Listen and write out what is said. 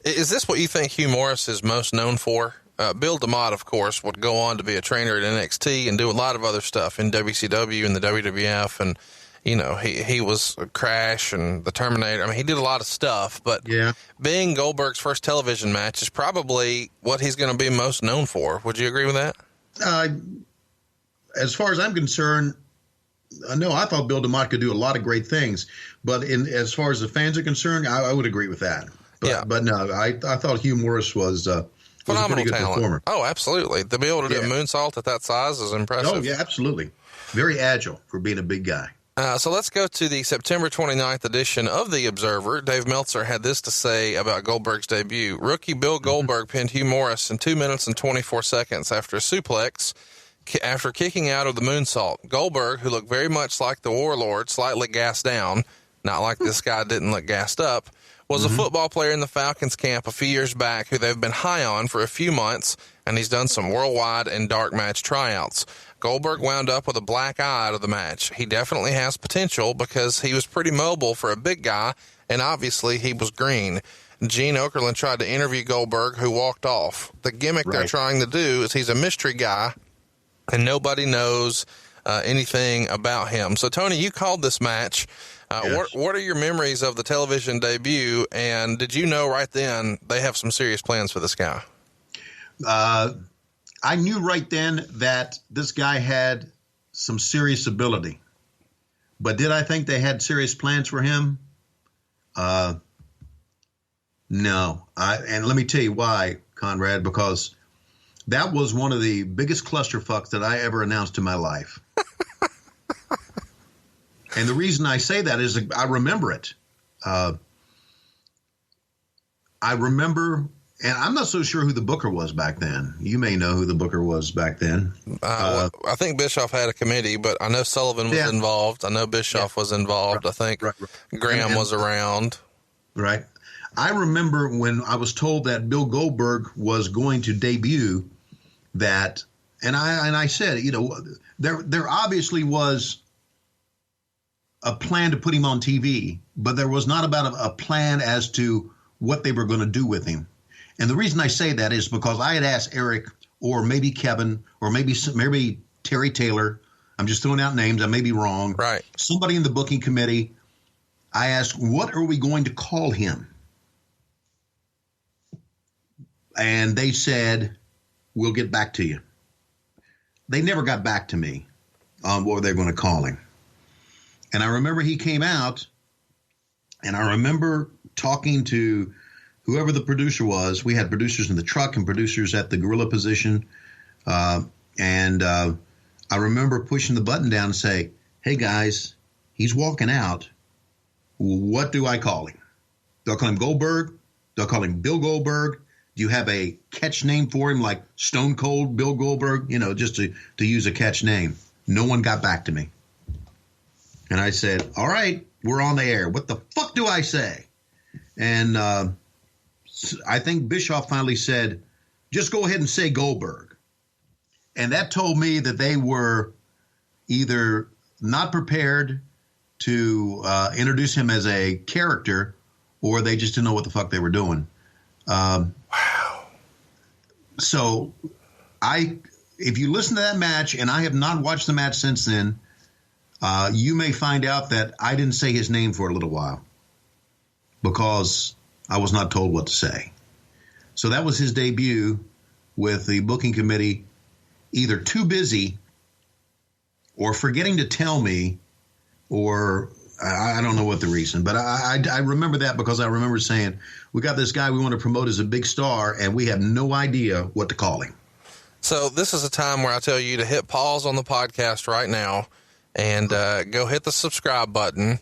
Is this what you think Hugh Morris is most known for? Bill DeMott, of course, would go on to be a trainer at NXT and do a lot of other stuff in WCW and the WWF. And, you know, he was Crash and the Terminator. I mean, he did a lot of stuff, but being Goldberg's first television match is probably what he's going to be most known for. Would you agree with that? As far as I'm concerned, no, I thought Bill DeMott could do a lot of great things, but as far as the fans are concerned, I would agree with that. But no, I thought Hugh Morris was phenomenal, a pretty good talent. Performer. Oh, absolutely. To be able to do a moonsault at that size is impressive. Oh, yeah, absolutely. Very agile for being a big guy. So let's go to the September 29th edition of The Observer. Dave Meltzer had this to say about Goldberg's debut. Rookie Bill Goldberg pinned Hugh Morris in 2 minutes and 24 seconds after a suplex after kicking out of the moonsault. Goldberg, who looked very much like the Warlord, slightly gassed down, not like this guy didn't look gassed up, was a football player in the Falcons camp a few years back who they've been high on for a few months, and he's done some worldwide and dark match tryouts. Goldberg wound up with a black eye out of the match. He definitely has potential because he was pretty mobile for a big guy, and obviously he was green. Gene Okerlund tried to interview Goldberg, who walked off. The gimmick they're trying to do is he's a mystery guy, and nobody knows anything about him. So, Tony, you called this match. Yes. What are your memories of the television debut, and did you know right then they have some serious plans for this guy? I knew right then that this guy had some serious ability. But did I think they had serious plans for him? No. And let me tell you why, Conrad, because that was one of the biggest clusterfucks that I ever announced in my life. And the reason I say that is I remember it. I remember, and I'm not so sure who the booker was back then. You may know who the booker was back then. I think Bischoff had a committee, but I know Sullivan was involved. I know Bischoff was involved. I think Graham was around. Right. I remember when I was told that Bill Goldberg was going to debut that, and I said, you know, there obviously was a plan to put him on TV, but there was not about a plan as to what they were going to do with him. And the reason I say that is because I had asked Eric or maybe Kevin or maybe Terry Taylor. I'm just throwing out names. I may be wrong. Right. Somebody in the booking committee. I asked, what are we going to call him? And they said, we'll get back to you. They never got back to me on what they're going to call him. And I remember he came out, and I remember talking to whoever the producer was. We had producers in the truck and producers at the gorilla position. And I remember pushing the button down and say, hey, guys, he's walking out. What do I call him? Do I call him Goldberg? Do I call him Bill Goldberg? Do you have a catch name for him like Stone Cold Bill Goldberg? You know, just to use a catch name. No one got back to me. And I said, all right, we're on the air. What the fuck do I say? And I think Bischoff finally said, just go ahead and say Goldberg. And that told me that they were either not prepared to introduce him as a character, or they just didn't know what the fuck they were doing. Wow. So if you listen to that match, and I have not watched the match since then, you may find out that I didn't say his name for a little while because I was not told what to say. So that was his debut with the booking committee, either too busy or forgetting to tell me, or I don't know what the reason, but I remember that because I remember saying, we got this guy we want to promote as a big star, and we have no idea what to call him. So this is a time where I tell you to hit pause on the podcast right now and go hit the subscribe button.